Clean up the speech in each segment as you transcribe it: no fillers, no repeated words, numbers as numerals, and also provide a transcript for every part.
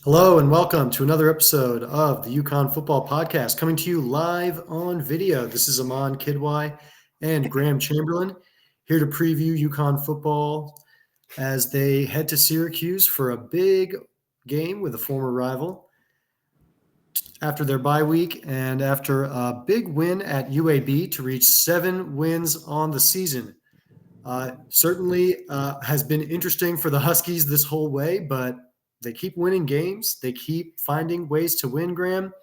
Hello and welcome to another episode of the UConn Football Podcast, coming to you live on video. This is Aman, Kidwai, and Graham Chamberlain here to preview UConn football as they head to Syracuse for a big game with a former rival after their bye week and after a big win at UAB to reach 7 wins on the season. Certainly has been interesting for the Huskies this whole way, but they keep winning games. They keep finding ways to win. Graham,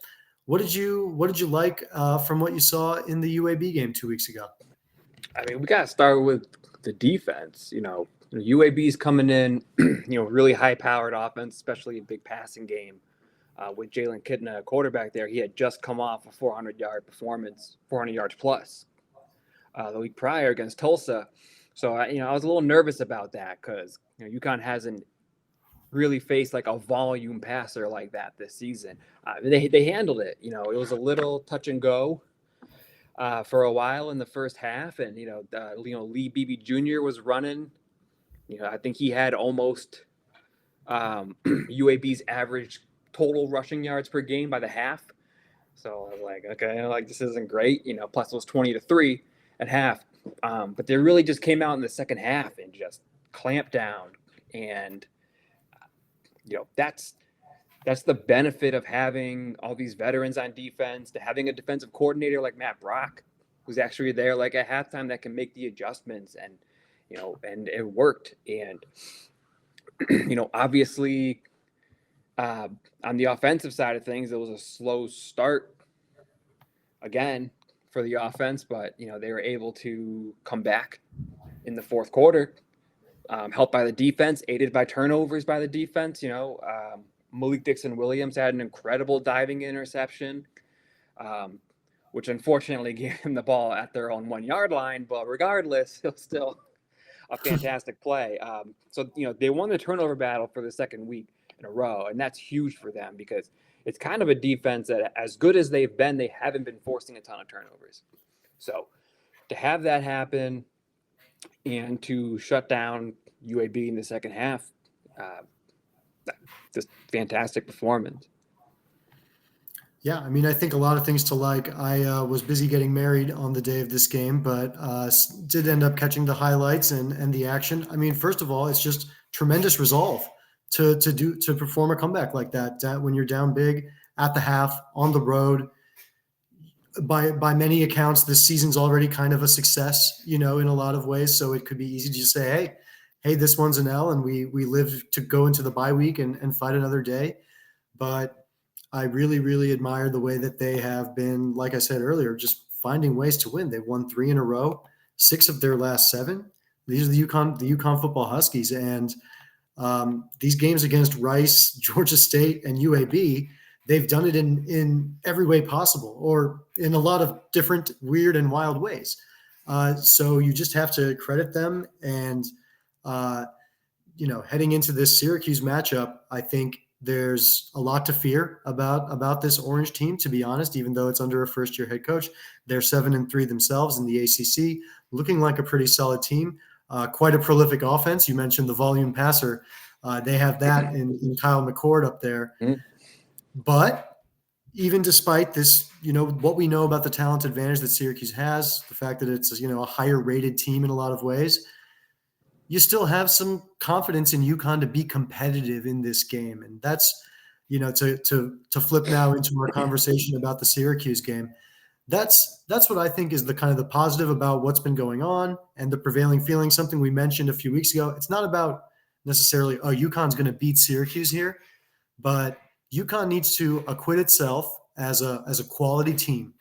what did you like from what you saw in the UAB game 2 weeks ago? I mean, we got to start with the defense. UAB's coming in, really high-powered offense, especially a big passing game with Jalen Kitna, quarterback there. He had just come off a 400-yard performance, 400 yards plus, the week prior against Tulsa. So, I was a little nervous about that because UConn hasn't really faced like a volume passer like that this season. They handled it. It was a little touch and go for a while in the first half, and Lee Beebe Jr. was running. I think he had almost UAB's average total rushing yards per game by the half. So I was like, okay, like this isn't great. Plus it was 20-3 at half. But they really just came out in the second half and just clamped down. And that's the benefit of having all these veterans on defense, to having a defensive coordinator like Matt Brock, who's actually there like at halftime that can make the adjustments, and it worked. And obviously on the offensive side of things, it was a slow start again for the offense, but they were able to come back in the fourth quarter, helped by the defense, aided by turnovers by the defense. Malik Dixon-Williams had an incredible diving interception, which unfortunately gave him the ball at their own 1 yard line. But regardless, it was still a fantastic play. So they won the turnover battle for the second week in a row, and that's huge for them because it's kind of a defense that, as good as they've been, they haven't been forcing a ton of turnovers. So to have that happen and to shut down UAB in the second half, just fantastic performance. Yeah, I mean, I think a lot of things to like. I was busy getting married on the day of this game, but did end up catching the highlights and the action. I mean, first of all, it's just tremendous resolve to perform a comeback like that when you're down big at the half on the road. By many accounts, this season's already kind of a success, in a lot of ways. So it could be easy to just say, hey, this one's an L, and we live to go into the bye week and fight another day. But I really, really admire the way that they have been, like I said earlier, just finding ways to win. They've won 3 in a row, 6 of their last 7. These are the UConn football Huskies, and these games against Rice, Georgia State, and UAB, they've done it in every way possible, or in a lot of different weird and wild ways. So you just have to credit them. And heading into this Syracuse matchup, I think there's a lot to fear about this Orange team, to be honest. Even though it's under a first-year head coach, they're 7-3 themselves in the ACC, looking like a pretty solid team. Quite a prolific offense. You mentioned the volume passer. They have that in Kyle McCord up there. Mm-hmm. But even despite this, what we know about the talent advantage that Syracuse has, the fact that it's a higher rated team in a lot of ways, you still have some confidence in UConn to be competitive in this game. And that's, to flip now into our conversation about the Syracuse game. That's what I think is the kind of the positive about what's been going on and the prevailing feeling. Something we mentioned a few weeks ago. It's not about necessarily, UConn's going to beat Syracuse here, but UConn needs to acquit itself as a quality team.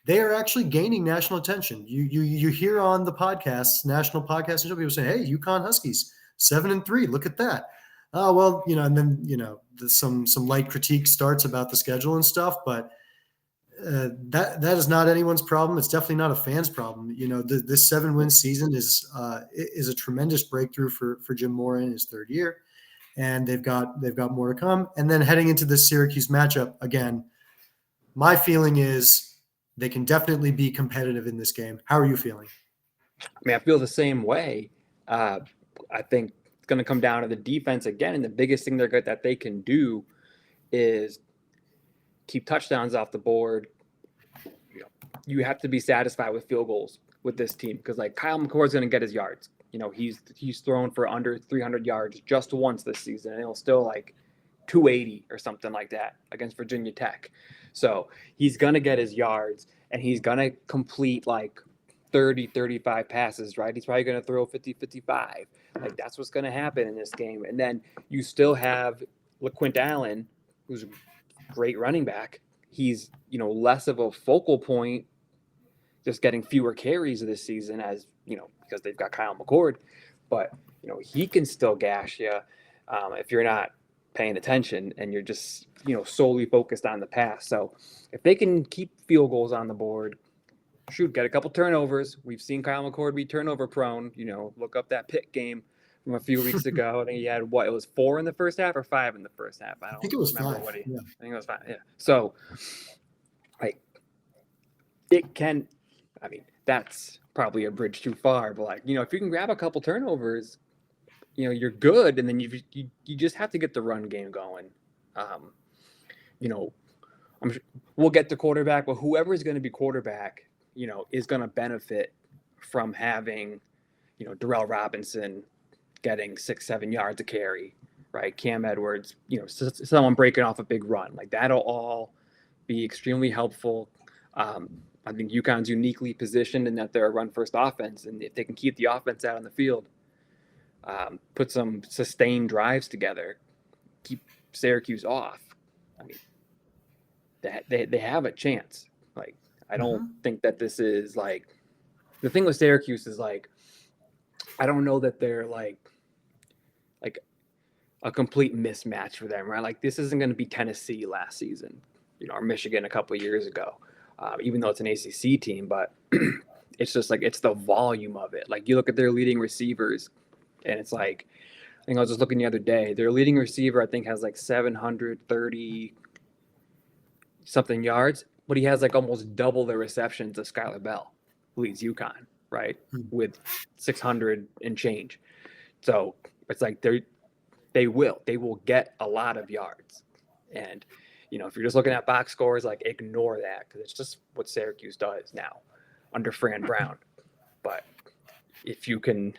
They are actually gaining national attention. You hear on the podcasts, national podcasts, and people say, "Hey, UConn Huskies 7-3. Look at that." Oh well, and then some light critique starts about the schedule and stuff, but that is not anyone's problem. It's definitely not a fan's problem. This 7-win season is a tremendous breakthrough for Jim Mora in his third year, and they've got more to come. And then heading into this Syracuse matchup again, my feeling is they can definitely be competitive in this game. How are you feeling? I mean, I feel the same way. I think it's going to come down to the defense again, and the biggest thing that they can do is keep touchdowns off the board. You know, you have to be satisfied with field goals with this team because like Kyle McCord's going to get his yards. You know, he's thrown for under 300 yards just once this season, and he'll still like 280 or something like that against Virginia Tech. So he's going to get his yards, and he's going to complete like 30, 35 passes, right? He's probably going to throw 50, 55. Like that's what's going to happen in this game. And then you still have LaQuint Allen, who's a great running back. He's, you know, less of a focal point, just getting fewer carries this season as, you know, because they've got Kyle McCord. But, you know, he can still gash you if you're not paying attention and you're just, you know, solely focused on the pass. So if they can keep field goals on the board, shoot, get a couple turnovers. We've seen Kyle McCord be turnover prone. You know, look up that Pitt game from a few weeks ago. I think he had what? It was 4 in the first half or 5 in the first half. I think it was remember 5. what he. Yeah. I think it was 5. Yeah. So, like, it can. I mean, that's probably a bridge too far. But like, you know, if you can grab a couple turnovers, you know, you're good. And then you just have to get the run game going. You know, we'll get to quarterback, but whoever is going to be quarterback, you know, is going to benefit from having, you know, Darrell Robinson getting 6-7 yards a carry, right? Cam Edwards, you know, someone breaking off a big run. Like that'll all be extremely helpful. I think UConn's uniquely positioned in that they're a run-first offense, and if they can keep the offense out on the field, put some sustained drives together, keep Syracuse off, I mean, they have a chance. Like, I don't think that this is like the thing with Syracuse is like, I don't know that they're like a complete mismatch for them, right? Like this isn't going to be Tennessee last season, you know, or Michigan a couple of years ago, even though it's an ACC team, but it's just like, it's the volume of it. Like you look at their leading receivers and it's like, I think I was just looking the other day, their leading receiver, I think has like 730 something yards, but he has like almost double the receptions of Skylar Bell, who leads UConn, right? With 600 and change. So it's like they will get a lot of yards. And, you know, if you're just looking at box scores, like ignore that because it's just what Syracuse does now under Fran Brown. But if you can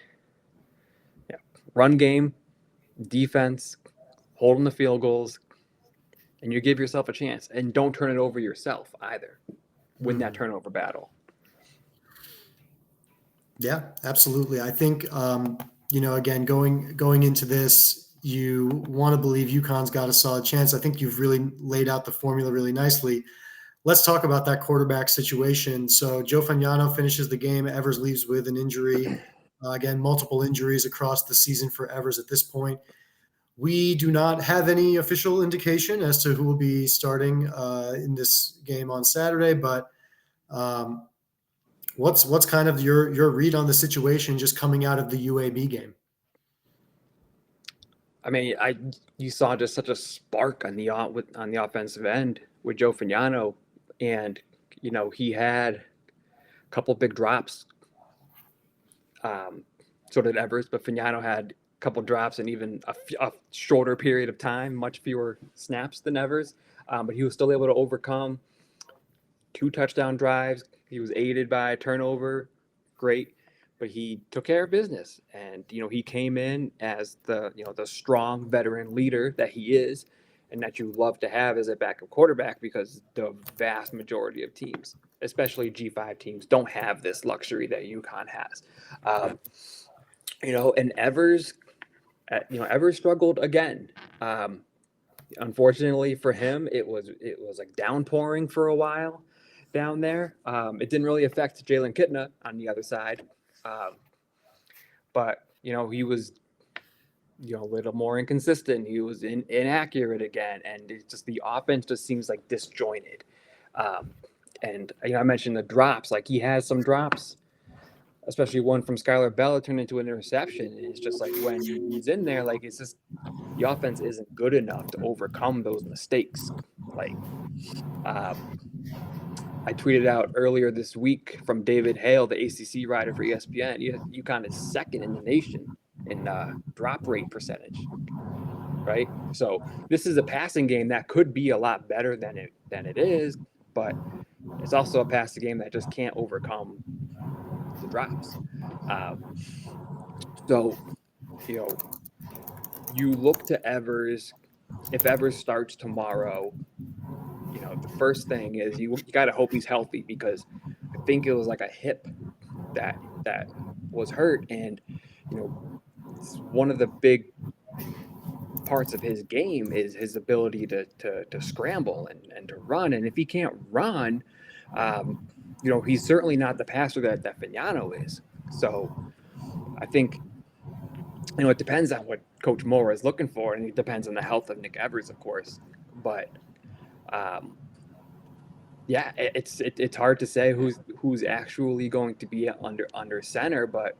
run game, defense, hold them the field goals, and you give yourself a chance, and don't turn it over yourself either. Win that turnover battle. Yeah, absolutely. I think, you know, again, going into this, you want to believe UConn's got a solid chance. I think you've really laid out the formula really nicely. Let's talk about that quarterback situation. So Joe Fagnano finishes the game. Evers leaves with an injury. Again, multiple injuries across the season for Evers at this point. We do not have any official indication as to who will be starting in this game on Saturday, but what's kind of your read on the situation just coming out of the UAB game? I mean, you saw just such a spark on the offensive end with Joe Fagnano, and you know he had a couple big drops. So did Evers, but Fagnano had a couple drops and even a shorter period of time, much fewer snaps than Evers, but he was still able to overcome 2 touchdown drives. He was aided by a turnover, great. But he took care of business, and you know he came in as the strong veteran leader that he is, and that you love to have as a backup quarterback because the vast majority of teams, especially G5 teams, don't have this luxury that UConn has. You know, and Evers struggled again. Unfortunately for him, it was like downpouring for a while down there. It didn't really affect Jalen Kitna on the other side. But, you know, he was, you know, a little more inconsistent. He was inaccurate again. And it's just the offense just seems like disjointed. And, you know, I mentioned the drops. Like he has some drops, especially one from Skylar Bell turned into an interception. And it's just like when he's in there, like it's just the offense isn't good enough to overcome those mistakes. Like, I tweeted out earlier this week from David Hale, the ACC writer for ESPN. UConn is second in the nation in drop rate percentage, right? So this is a passing game that could be a lot better than it is, but it's also a passing game that just can't overcome the drops. Um, so you know, you look to Evers. If Evers starts tomorrow, the first thing is you got to hope he's healthy, because I think it was like a hip that was hurt, and it's one of the big parts of his game is his ability to scramble and to run. And if he can't run, um, he's certainly not the passer that Fagnano is. So I think it depends on what Coach Moore is looking for, and it depends on the health of Nick Evers, of course. But um, yeah, it's hard to say who's actually going to be under center. But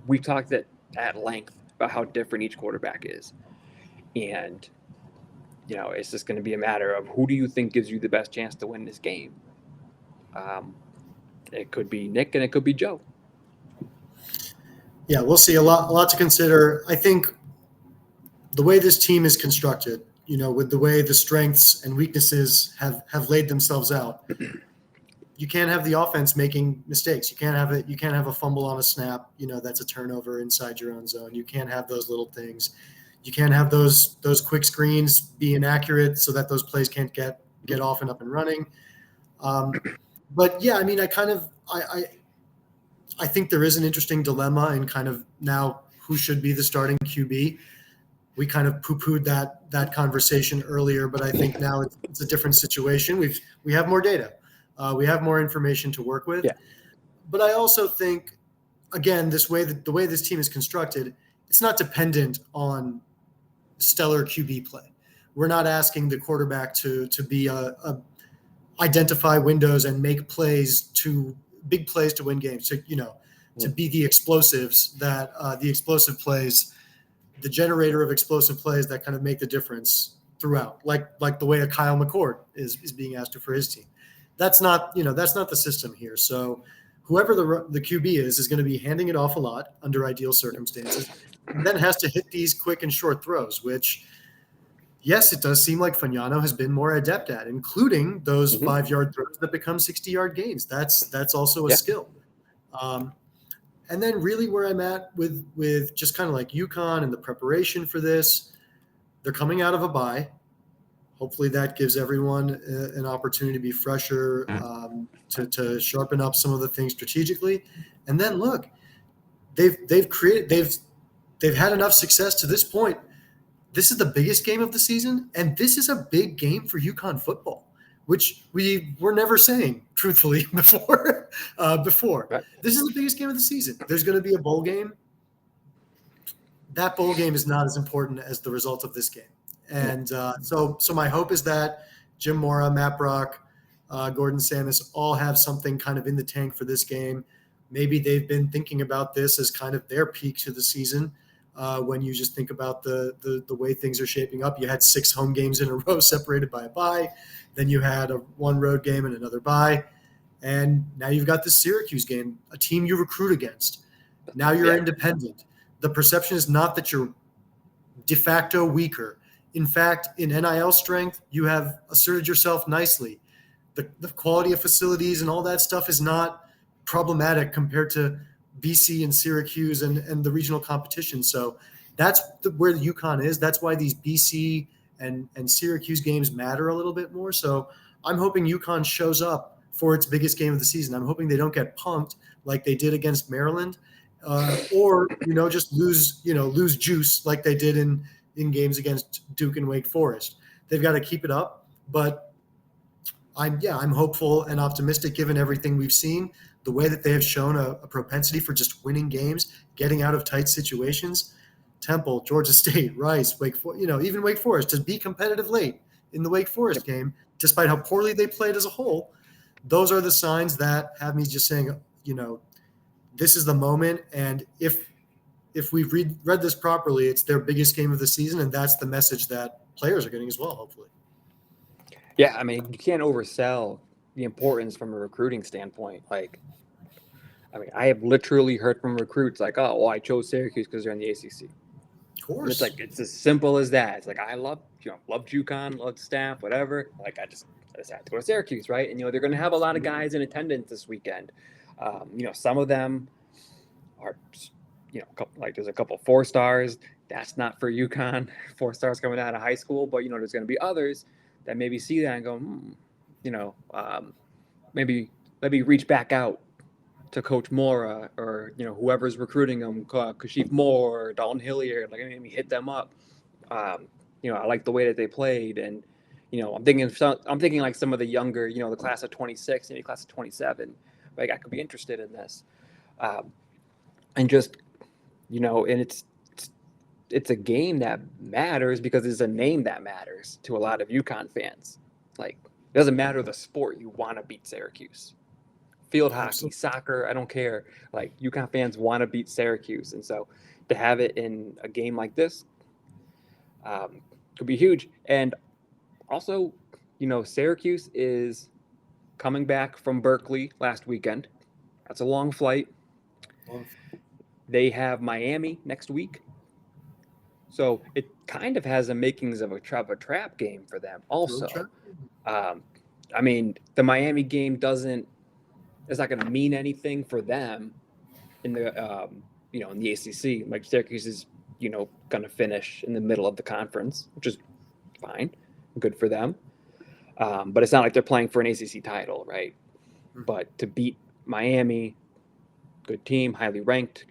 we've talked at length about how different each quarterback is, and it's just going to be a matter of who do you think gives you the best chance to win this game. It could be Nick and it could be Joe. Yeah, we'll see. A lot to consider. I think the way this team is constructed, with the way the strengths and weaknesses have laid themselves out, you can't have the offense making mistakes. You can't have a fumble on a snap, that's a turnover inside your own zone. You can't have those little things. You can't have those quick screens be inaccurate so that those plays can't get off and up and running. But yeah, I mean, I think there is an interesting dilemma in kind of now who should be the starting QB. We kind of poo-pooed that conversation earlier, but I think now it's a different situation. We have more data. We have more information to work with. Yeah. But I also think, again, the way this team is constructed, it's not dependent on stellar QB play. We're not asking the quarterback to be identify windows and make big plays to win games. To be the explosives the explosive plays, the generator of explosive plays that kind of make the difference throughout, like the way a Kyle McCord is being asked to for his team. That's not the system here. So whoever the QB is going to be handing it off a lot under ideal circumstances, and then has to hit these quick and short throws, which, yes, it does seem like Fagnano has been more adept at, including those 5-yard throws that become 60-yard gains. That's also a skill. And then really where I'm at with just kind of like UConn and the preparation for this, they're coming out of a bye. Hopefully that gives everyone an opportunity to be fresher, to sharpen up some of the things strategically. And then look, they've had enough success to this point. This is the biggest game of the season, and this is a big game for UConn football, which we were never saying, truthfully, before. Right. This is the biggest game of the season. There's going to be a bowl game. That bowl game is not as important as the result of this game. And so my hope is that Jim Mora, Matt Brock, Gordon Samus all have something kind of in the tank for this game. Maybe they've been thinking about this as kind of their peak to the season. When you just think about the way things are shaping up, you had 6 home games in a row separated by a bye. Then you had one road game and another bye. And now you've got the Syracuse game, a team you recruit against. Now you're independent. The perception is not that you're de facto weaker. In fact, in NIL strength, you have asserted yourself nicely. The quality of facilities and all that stuff is not problematic compared to BC and Syracuse and the regional competition. So that's where the UConn is. That's why these BC and Syracuse games matter a little bit more. So I'm hoping UConn shows up for its biggest game of the season. I'm hoping they don't get punked like they did against Maryland, or just lose juice like they did in games against Duke and Wake Forest. They've got to keep it up, but I'm hopeful and optimistic given everything we've seen, the way that they have shown a propensity for just winning games, getting out of tight situations. Temple, Georgia State, Rice, even Wake Forest, to be competitive late in the Wake Forest game, despite how poorly they played as a whole. Those are the signs that have me just saying, this is the moment. And if we've read this properly, it's their biggest game of the season, and that's the message that players are getting as well, hopefully. Yeah, I mean, you can't oversell the importance from a recruiting standpoint. I have literally heard from recruits like, "Oh, well, I chose Syracuse because they're in the ACC." Of course. It's like it's as simple as that. It's like I loved UConn, loved staff, whatever. Like I just had to go to Syracuse, right? And they're going to have a lot of guys in attendance this weekend. Some of them are, there's a couple 4 stars. That's not for UConn. 4 stars coming out of high school, but there's going to be others that maybe see that and go, maybe let me reach back out to Coach Mora or whoever's recruiting them, Kashif Moore or Dalton Hilliard. Like, let me hit them up. I like the way that they played, and I'm thinking like some of the younger, the class of 26, maybe class of 27. Like I could be interested in this, and just and it's a game that matters because it's a name that matters to a lot of UConn fans. Like it doesn't matter the sport, you want to beat Syracuse. Field hockey, soccer, I don't care. Like UConn fans want to beat Syracuse, and so to have it in a game like this could be huge. And also, Syracuse is coming back from Berkeley last weekend. That's a long flight. They have Miami next week, so it kind of has the makings of a trap game for them. Also, the Miami game it's not going to mean anything for them in the in the ACC. Like Syracuse is going to finish in the middle of the conference, which is fine, good for them. But it's not like they're playing for an ACC title, right? Mm-hmm. But to beat Miami, good team, highly ranked.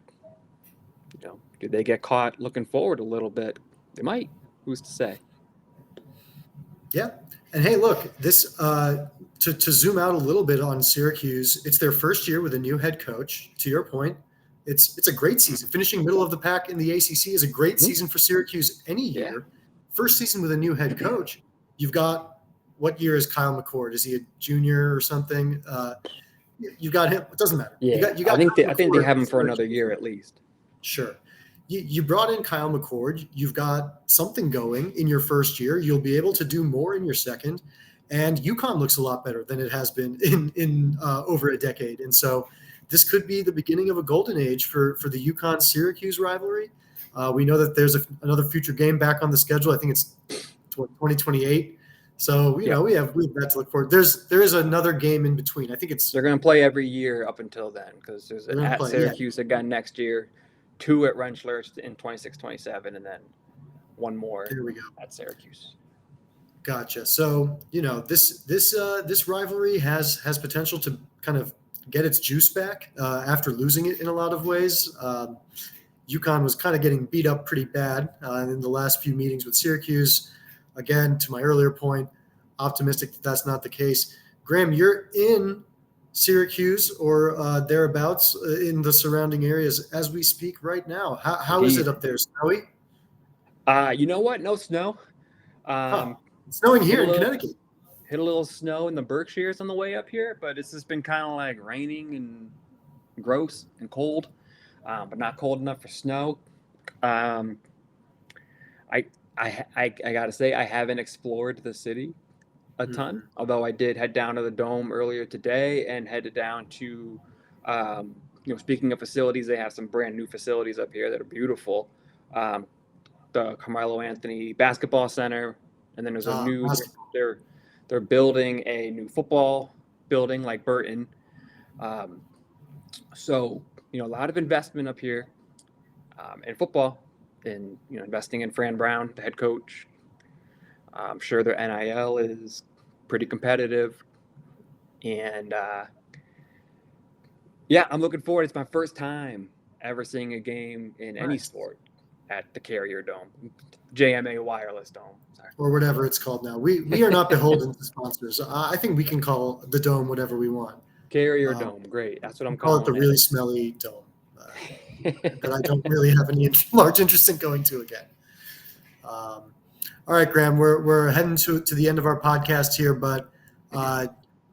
Did they get caught looking forward a little bit? They might. Who's to say? Yeah. And hey, look, this to zoom out a little bit on Syracuse, it's their first year with a new head coach. To your point, it's a great season. Finishing middle of the pack in the ACC is a great season for Syracuse any year. Yeah. First season with a new head coach. You've got, what year is Kyle McCord? Is he a junior or something? You've got him. It doesn't matter. Yeah, I think they have him for another year at least. Sure. You brought in Kyle McCord. You've got something going in your first year. You'll be able to do more in your second. And UConn looks a lot better than it has been in over a decade. And so this could be the beginning of a golden age for the UConn-Syracuse rivalry. We know that there's another future game back on the schedule. I think it's 2028. So we have that to look forward. There is another game in between. I think they're going to play every year up until then because there's at Syracuse again next year, 2 at Rensselaer in 26-27, and then 1 more at Syracuse. Gotcha. So this rivalry has potential to kind of get its juice back after losing it in a lot of ways. UConn was kind of getting beat up pretty bad in the last few meetings with Syracuse. Again, to my earlier point, optimistic that that's not the case. Graham, you're in Syracuse or thereabouts in the surrounding areas as we speak right now. How is it up there? Snowy? You know what? No snow. It's snowing here in Connecticut. Hit a little snow in the Berkshires on the way up here, but it's just been kind of like raining and gross and cold, but not cold enough for snow. I gotta say I haven't explored the city a ton, although I did head down to the Dome earlier today and headed down to, speaking of facilities, they have some brand new facilities up here that are beautiful. The Carmelo Anthony Basketball Center, and then there's a new. They're building a new football building like Burton. So a lot of investment up here in football. In investing in Fran Brown, the head coach. I'm sure their NIL is pretty competitive, and I'm looking forward. It's my first time ever seeing a game in any sport at the Carrier Dome, JMA Wireless Dome, or whatever it's called now. We are not beholden to sponsors. I think we can call the Dome whatever we want. Carrier Dome, great. That's what I'm calling it. The really smelly Dome. That I don't really have any large interest in going to again. All right, Graham, we're heading to the end of our podcast here, but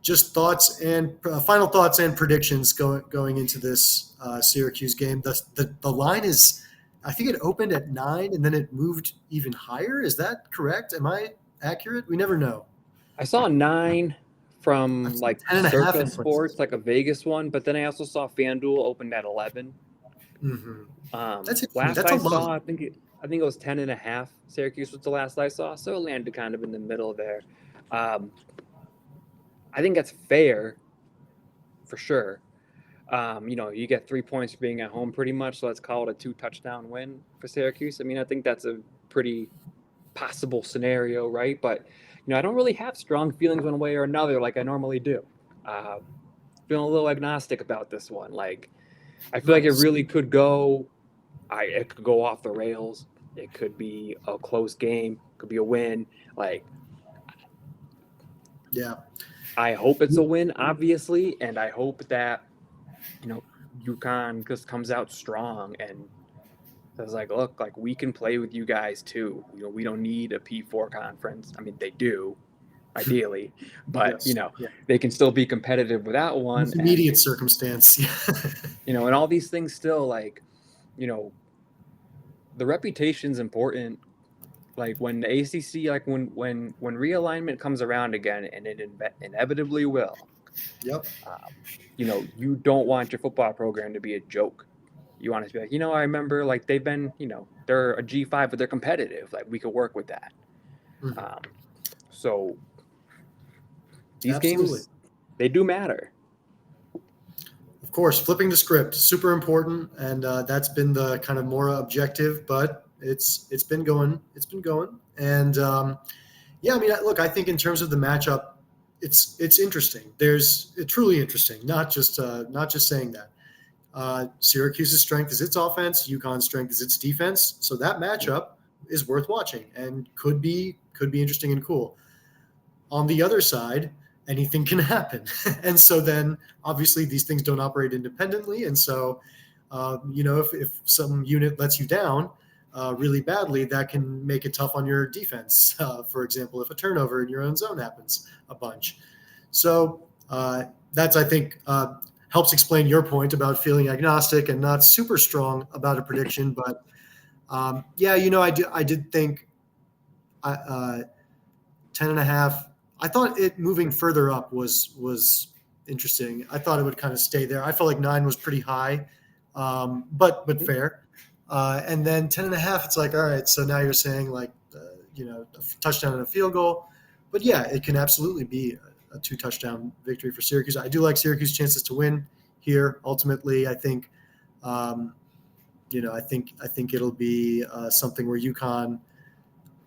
just thoughts and final thoughts and predictions going into this Syracuse game. The line is, I think it opened at 9 and then it moved even higher. Is that correct? Am I accurate? We never know. I saw 9 from like Circa Sports, like a Vegas one, but then I also saw FanDuel opened at 11. Mm-hmm. Last I saw, I think I think it was 10.5. Syracuse was the last I saw, so it landed kind of in the middle there. I think that's fair, for sure. You get 3 points for being at home pretty much, so let's call it a 2-touchdown win for Syracuse. I mean, I think that's a pretty possible scenario, right? But, I don't really have strong feelings one way or another like I normally do. Feeling a little agnostic about this one. Like, I feel like it really could go. It could go off the rails. It could be a close game. Could be a win. Like, Yeah. I hope it's a win, obviously, and I hope that UConn just comes out strong and says like, look, like we can play with you guys too. We don't need a P4 conference. I mean, they do, ideally, but Yes. they can still be competitive without one. It's immediate circumstance. And all these things still like, the reputation's important. Like when the ACC, like when realignment comes around again, and it inevitably will. Yep. You don't want your football program to be a joke. You want it to be like, I remember like they've been, they're a G5, but they're competitive. Like we could work with that. Mhm. So these Absolutely. games, they do matter. Of course, flipping the script, super important, and that's been the kind of more objective, but it's been going, and I mean, look, I think in terms of the matchup, it's interesting. It's truly interesting, not just saying that. Syracuse's strength is its offense, UConn's strength is its defense, so that matchup is worth watching and could be interesting and cool. On the other side, anything can happen. And so then obviously these things don't operate independently. And so, if some unit lets you down really badly, that can make it tough on your defense. For example, if a turnover in your own zone happens a bunch. So that's, I think, helps explain your point about feeling agnostic and not super strong about a prediction. But I did think 10.5. I thought it moving further up was interesting. I thought it would kind of stay there. I felt like 9 was pretty high, but fair. And then 10.5, it's like, all right, so now you're saying like, a touchdown and a field goal. But yeah, it can absolutely be a 2-touchdown victory for Syracuse. I do like Syracuse's chances to win here. Ultimately, I think, I think it'll be something where UConn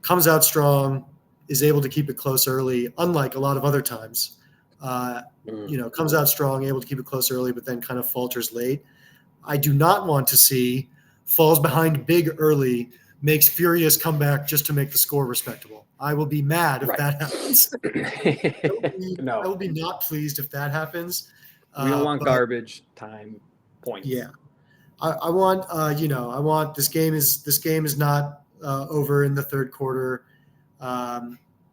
comes out strong, is able to keep it close early, unlike a lot of other times. Comes out strong, able to keep it close early, but then kind of falters late. I do not want to see falls behind big early, makes furious comeback just to make the score respectable. I will be mad if that happens. I will be not pleased if that happens. We don't want garbage time points. Yeah. I want, I want this game is not over in the third quarter.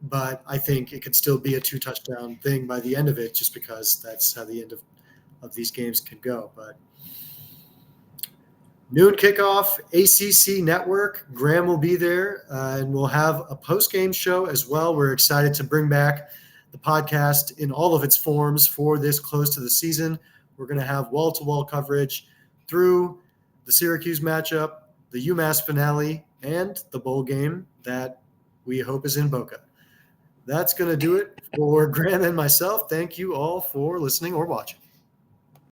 But I think it could still be a 2-touchdown thing by the end of it, just because that's how the end of these games can go. But noon kickoff, ACC Network. Graham will be there, and we'll have a post-game show as well. We're excited to bring back the podcast in all of its forms for this close to the season. We're going to have wall-to-wall coverage through the Syracuse matchup, the UMass finale, and the bowl game that we hope is in Boca. That's going to do it for Graham and myself. Thank you all for listening or watching.